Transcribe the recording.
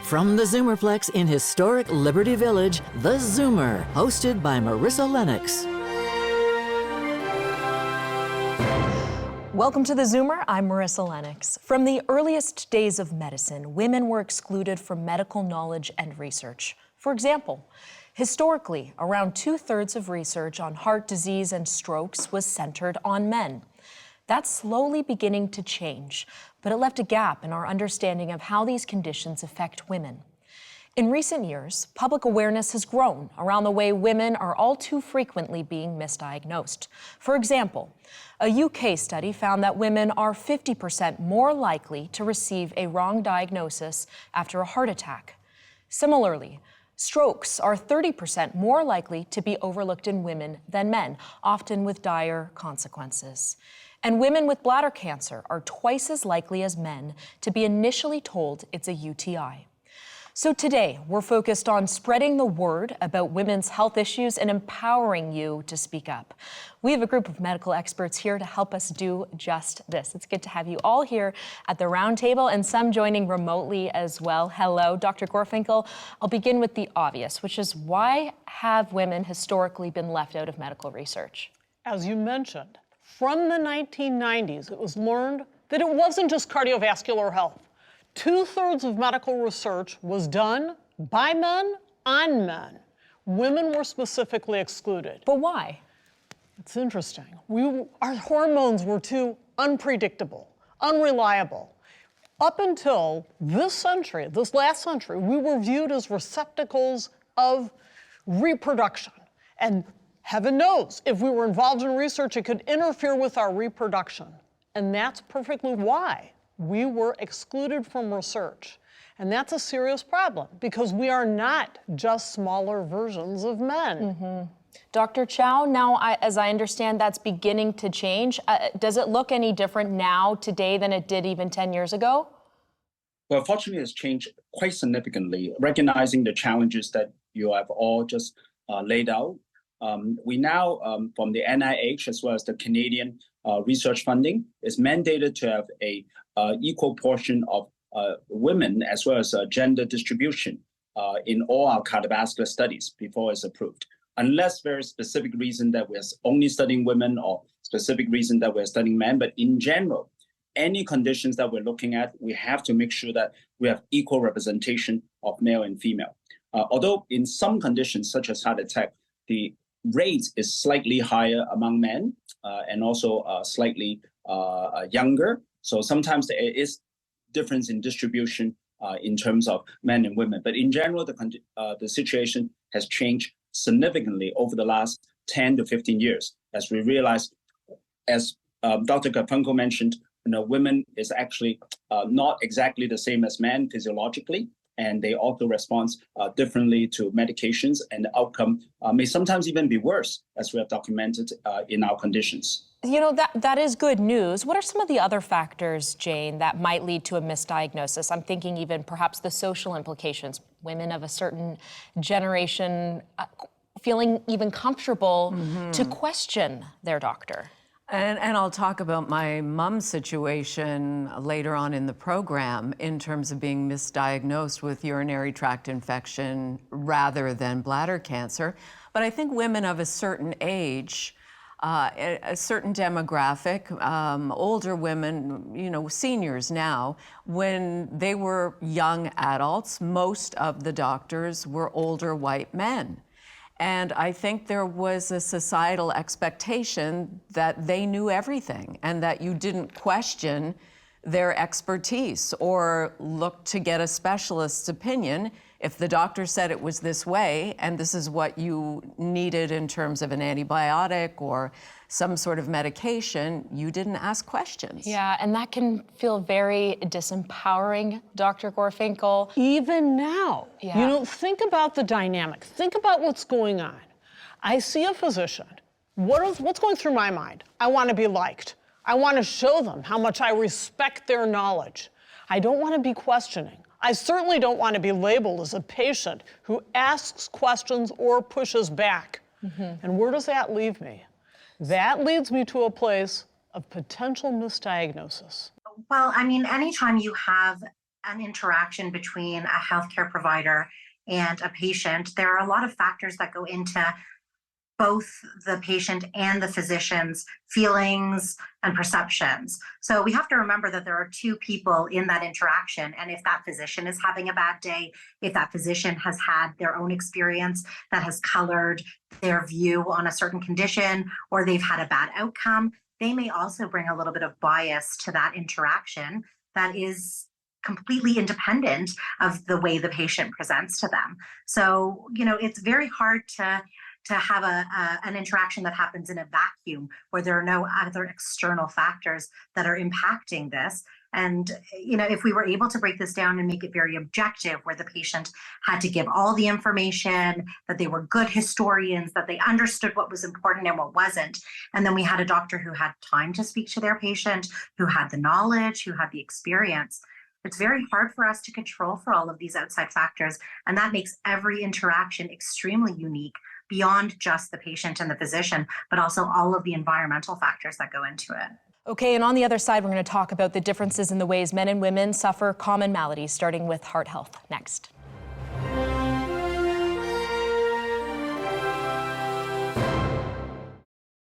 From the Zoomerplex in historic Liberty Village, theZoomer, hosted by Marissa Lennox. Welcome to theZoomer. I'm Marissa Lennox. From the earliest days of medicine, women were excluded from medical knowledge and research. For example, historically, around 2/3 of research on heart disease and strokes was centered on men. That's slowly beginning to change, but it left a gap in our understanding of how these conditions affect women. In recent years, public awareness has grown around the way women are all too frequently being misdiagnosed. For example, a UK study found that women are 50% more likely to receive a wrong diagnosis after a heart attack. Similarly, strokes are 30% more likely to be overlooked in women than men, often with dire consequences. And women with bladder cancer are twice as likely as men to be initially told it's a UTI. So today, we're focused on spreading the word about women's health issues and empowering you to speak up. We have a group of medical experts here to help us do just this. It's good to have you all here at the round table and some joining remotely as well. Hello, Dr. Gorfinkel. I'll begin with the obvious, which is why have women historically been left out of medical research? As you mentioned, from the 1990s, it was learned that it wasn't just cardiovascular health. 2/3 of medical research was done by men on men. Women were specifically excluded. But why? It's interesting. Our hormones were too unpredictable, unreliable. Up until this century, this last century, we were viewed as receptacles of reproduction. And heaven knows, if we were involved in research, it could interfere with our reproduction. And that's perfectly why we were excluded from research. And that's a serious problem because we are not just smaller versions of men. Mm-hmm. Dr. Chow, now, as I understand, that's beginning to change. Does it look any different now, today, than it did even 10 years ago? Well, fortunately, it's changed quite significantly, recognizing the challenges that you have all just laid out. We now, from the NIH as well as the Canadian research funding, is mandated to have a equal portion of women as well as gender distribution in all our cardiovascular studies before it's approved. Unless very specific reason that we're only studying women or specific reason that we're studying men, but in general, any conditions that we're looking at, we have to make sure that we have equal representation of male and female. Although in some conditions, such as heart attack, the rate is slightly higher among men and also slightly younger. So sometimes there is difference in distribution in terms of men and women. But in general, the situation has changed significantly over the last 10 to 15 years, as we realize, as Dr. Gorfinkel mentioned, women is actually not exactly the same as men physiologically, and they also respond differently to medications, and the outcome may sometimes even be worse, as we have documented in our conditions. You know, that is good news. What are some of the other factors, Jane, that might lead to a misdiagnosis? I'm thinking even perhaps the social implications. Women of a certain generation feeling even comfortable to question their doctor. And I'll talk about my mom's situation later on in the program in terms of being misdiagnosed with urinary tract infection rather than bladder cancer. But I think women of a certain age, a certain demographic, older women, seniors now, when they were young adults, most of the doctors were older white men. And I think there was a societal expectation that they knew everything and that you didn't question their expertise or look to get a specialist's opinion. If the doctor said it was this way and this is what you needed in terms of an antibiotic or some sort of medication, you didn't ask questions. Yeah, and that can feel very disempowering, Dr. Gorfinkel. Even now, Yeah. Think about the dynamic. Think about what's going on. I see a physician. What's going through my mind? I want to be liked. I want to show them how much I respect their knowledge. I don't want to be questioning. I certainly don't want to be labeled as a patient who asks questions or pushes back. And where does that leave me? That leads me to a place of potential misdiagnosis. Well, I mean, anytime you have an interaction between a healthcare provider and a patient, there are a lot of factors that go into both the patient and the physician's feelings and perceptions. So we have to remember that there are two people in that interaction. And if that physician is having a bad day, if that physician has had their own experience that has colored their view on a certain condition, or they've had a bad outcome, they may also bring a little bit of bias to that interaction that is completely independent of the way the patient presents to them. So, it's very hard to have an interaction that happens in a vacuum where there are no other external factors that are impacting this. And, if we were able to break this down and make it very objective, where the patient had to give all the information, that they were good historians, that they understood what was important and what wasn't, and then we had a doctor who had time to speak to their patient, who had the knowledge, who had the experience, it's very hard for us to control for all of these outside factors. And that makes every interaction extremely unique, beyond just the patient and the physician, but also all of the environmental factors that go into it. Okay, and on the other side, we're going to talk about the differences in the ways men and women suffer common maladies, starting with heart health next.